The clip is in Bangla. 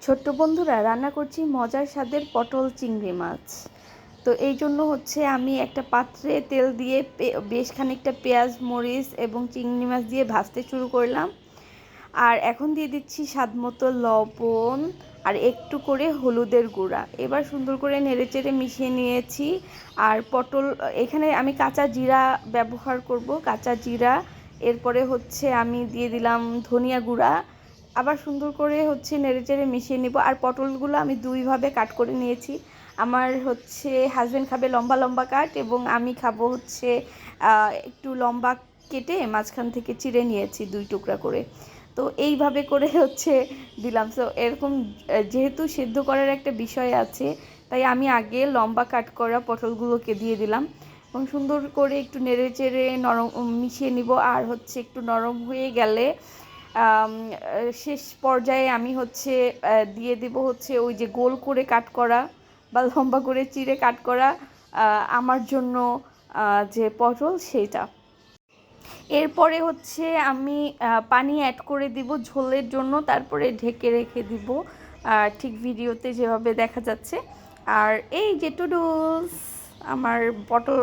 ছোট্ট বন্ধুরা, রান্না করছি মজার স্বাদের পটল চিংড়ি মাছ। তো এই জন্য হচ্ছে আমি একটা পাত্রে তেল দিয়ে বেশ খানিকটা পেঁয়াজ, মরিচ এবং চিংড়ি মাছ দিয়ে ভাজতে শুরু করলাম। আর এখন দিয়ে দিচ্ছি স্বাদ মতো লবণ আর একটু করে হলুদের গুঁড়া। এবার সুন্দর করে নেড়েচেড়ে মিশিয়ে নিয়েছি। আর পটল, এখানে আমি কাঁচা জিরা ব্যবহার করব, কাঁচা জিরা। এরপরে হচ্ছে আমি দিয়ে দিলাম ধনিয়া গুঁড়া। আবার সুন্দর করে হচ্ছে নেড়েচেড়ে মিশিয়ে নেব। আর পটলগুলো আমি দুইভাবে কাট করে নিয়েছি। আমার হচ্ছে হাজব্যান্ড খাবে লম্বা লম্বা কাট, এবং আমি খাবো হচ্ছে একটু লম্বা কেটে মাঝখান থেকে চিড়ে নিয়েছি 2 টুকরা করে। তো এইভাবে করে হচ্ছে দিলাম। সো এরকম যেহেতু সেদ্ধ করার একটা বিষয় আছে, তাই আমি আগে লম্বা কাট করা পটলগুলোকে দিয়ে দিলাম এবং সুন্দর করে একটু নেড়ে চেড়ে নরম মিশিয়ে নিব। আর হচ্ছে একটু নরম হয়ে গেলে শেষ পর্যায়ে আমি হচ্ছে দিয়ে দেব হচ্ছে ওই যে গোল করে কাট করা বা লম্বা করে চিড়ে কাট করা আমার জন্য যে পটল সেইটা। এরপরে হচ্ছে আমি পানি অ্যাড করে দিব ঝোলের জন্য, তারপরে ঢেকে রেখে দিব ঠিক ভিডিওতে যেভাবে দেখা যাচ্ছে। আর এই যে টুডুলস, আমার পটল